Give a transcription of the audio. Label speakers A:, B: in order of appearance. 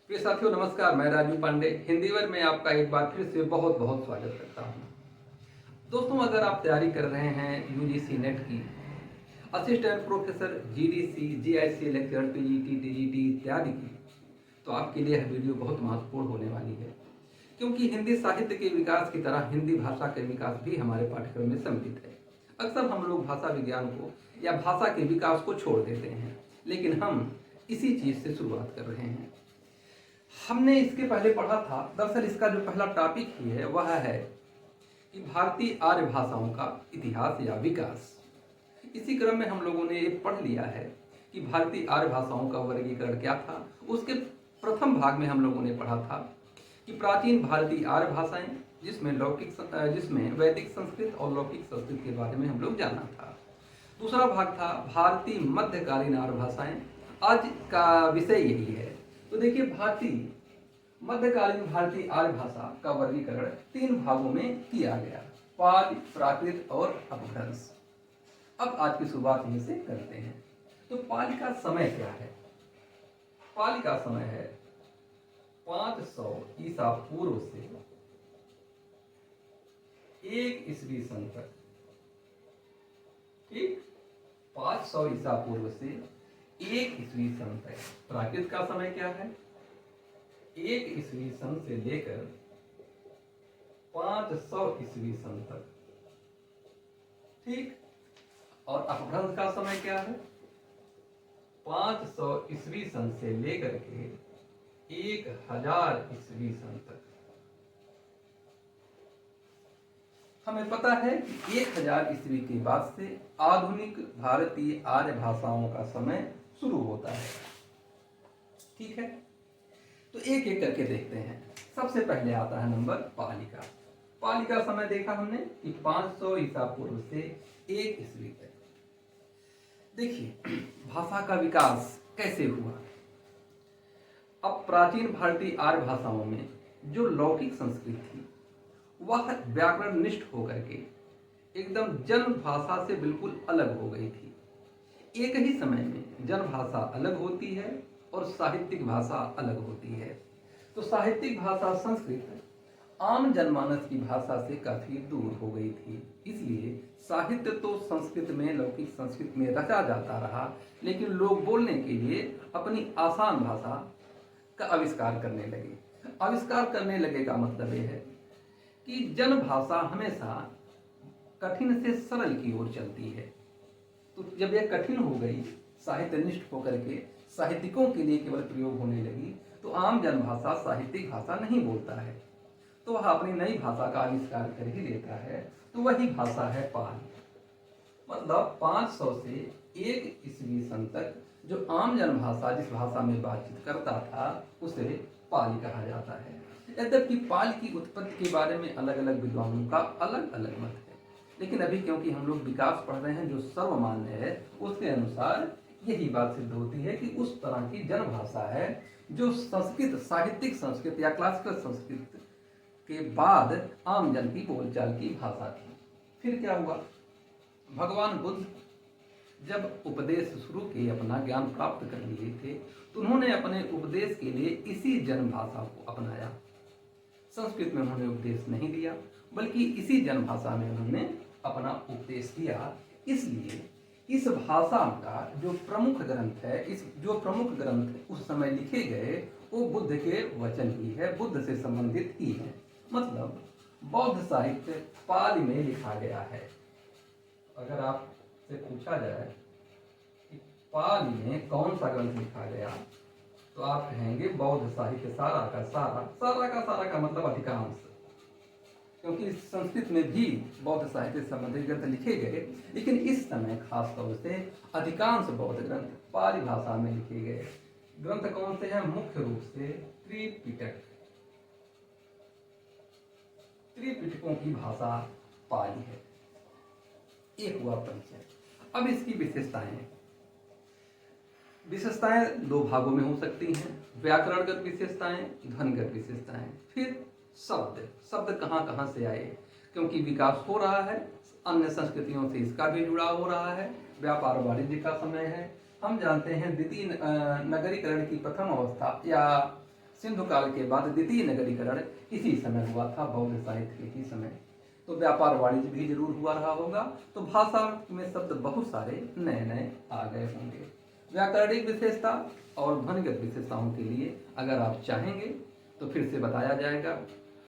A: प्रिय साथियों नमस्कार। मैं राजू पांडे हिंदी वर्ग में आपका एक बार फिर से बहुत बहुत स्वागत करता हूं। दोस्तों, अगर आप तैयारी कर रहे हैं यूजीसी नेट की, assistant professor, GDC, GIC lecturer, PGT, TGT इत्यादि की, तो आपके लिए यह वीडियो बहुत महत्वपूर्ण होने वाली है, क्योंकि हिंदी साहित्य के विकास की तरह हिंदी भाषा के विकास भी हमारे पाठ्यक्रम में सम्मिलित है। अक्सर हम लोग भाषा विज्ञान को या भाषा के विकास को छोड़ देते हैं, लेकिन हम इसी चीज से शुरुआत कर रहे हैं। हमने इसके पहले पढ़ा था, दरअसल इसका जो पहला टॉपिक ही है वह है कि भारतीय आर्य भाषाओं का इतिहास या विकास। इसी क्रम में हम लोगों ने ये पढ़ लिया है कि भारतीय आर्य भाषाओं का वर्गीकरण क्या था। उसके प्रथम भाग में हम लोगों ने पढ़ा था कि प्राचीन भारतीय आर्य भाषाएं, जिसमें वैदिक संस्कृत और लौकिक संस्कृत के बारे में हम लोग जाना था। दूसरा भाग था भारतीय मध्यकालीन आर्य भाषाएं। आज का विषय यही है। तो देखिए, मध्यकालीन भारतीय आर्य भाषा का वर्गीकरण 3 भागों में किया गया: पाली, प्राकृत और अपभ्रंश। अब आज की शुरुआत यहीं से करते हैं। तो पाली का समय क्या है? पाली का समय है 500 ईसा पूर्व से 1 ईस्वी सन तक। ठीक, 500 ईसा पूर्व से 1 ईस्वी सन तक। प्राकृत का समय क्या है? 1 ईस्वी सन से लेकर 500 ईस्वी सन तक। ठीक, और अपभ्रंश का समय क्या है? 500 ईस्वी सन से लेकर के 1000 ईस्वी सन तक। हमें पता है कि 1000 ईस्वी के बाद से आधुनिक भारतीय आर्य भाषाओं का समय शुरू होता है। ठीक है, तो एक एक करके देखते हैं। सबसे पहले आता है नंबर पाली का। पाली का समय देखा हमने कि 500 ईसा पूर्व से 1 ईस्वी तक। देखिए, भाषा का विकास कैसे हुआ। अब प्राचीन भारतीय आर्य भाषाओं में जो लौकिक संस्कृत थी वह व्याकरण निष्ठ होकर के एकदम जन भाषा से बिल्कुल अलग हो गई थी। एक ही समय में जन भाषा अलग होती है और साहित्यिक भाषा अलग होती है। तो साहित्यिक भाषा संस्कृत आम जनमानस की भाषा से काफी दूर हो गई थी। इसलिए साहित्य तो संस्कृत में, लौकिक संस्कृत में रचा जाता रहा, लेकिन लोग बोलने के लिए अपनी आसान भाषा का आविष्कार करने लगे। आविष्कार करने लगे का मतलब यह है कि जन भाषा हमेशा कठिन से सरल की ओर चलती है। तो जब यह कठिन हो गई, साहित्य निष्ठ होकर के साहित्यिकों के लिए केवल प्रयोग होने लगी, तो आम जन भाषा साहित्यिक भाषा नहीं बोलता है, तो वह अपनी नई भाषा का आविष्कार कर ही लेता है। तो वही भाषा है पाली। मतलब 500 से 1 ईस्वी सन तक जो आम जन भाषा, जिस भाषा में बातचीत करता था, उसे पाली कहा जाता है। यद्यपि पाली की उत्पत्ति के बारे में अलग अलग विद्वानों का अलग अलग मत है, लेकिन अभी क्योंकि हम लोग विकास पढ़ रहे हैं जो सर्वमान्य है, उसके अनुसार यही बात सिद्ध होती है कि उस तरह की जन भाषा है जो संस्कृत, साहित्यिक संस्कृत या क्लासिकल संस्कृत के बाद आम जन की बोलचाल की भाषा थी। फिर क्या हुआ? भगवान बुद्ध जब उपदेश शुरू किए, अपना ज्ञान प्राप्त कर लिए थे, तो उन्होंने अपने उपदेश के लिए इसी जन भाषा को अपनाया। संस्कृत में उन्होंने उपदेश नहीं दिया, बल्कि इसी जन भाषा में उन्होंने अपना उपदेश दिया। इसलिए इस भाषा का जो प्रमुख ग्रंथ है, जो प्रमुख ग्रंथ उस समय लिखे गए, वो बुद्ध के वचन ही है, बुद्ध से संबंधित ही है। मतलब बौद्ध साहित्य पाली में लिखा गया है। अगर आपसे पूछा जाए कि पाली में कौन सा ग्रंथ लिखा गया, तो आप कहेंगे बौद्ध साहित्य सारा का सारा। सारा का सारा का मतलब अधिकांश, क्योंकि संस्कृत में भी बौद्ध साहित्य संबंधित ग्रंथ लिखे गए, लेकिन इस समय खास तौर से अधिकांश बौद्ध ग्रंथ पाली भाषा में लिखे गए। ग्रंथ कौन से हैं? मुख्य रूप से त्रिपिटक। त्रिपिटकों की भाषा पाली है। एक हुआ परिचय। अब इसकी विशेषताएं 2 भागों में हो सकती हैं: व्याकरणगत विशेषताएं, ध्वनिगत विशेषताएं। फिर शब्द कहां कहां से आए, क्योंकि विकास हो रहा है, अन्य संस्कृतियों से इसका भी जुड़ाव हो रहा है, व्यापार वाणिज्य का समय है। हम जानते हैं द्वितीय नगरीकरण की प्रथम अवस्था या सिंधु काल के बाद द्वितीय नगरीकरण इसी समय हुआ था, बौद्ध साहित्य के ही समय। तो व्यापार वाणिज्य भी जरूर हुआ रहा होगा, तो भाषा में शब्द बहुत सारे नए नए आ गए होंगे। व्याकरणिक विशेषता और ध्वनिगत विशेषताओं के लिए अगर आप चाहेंगे तो फिर से बताया जाएगा।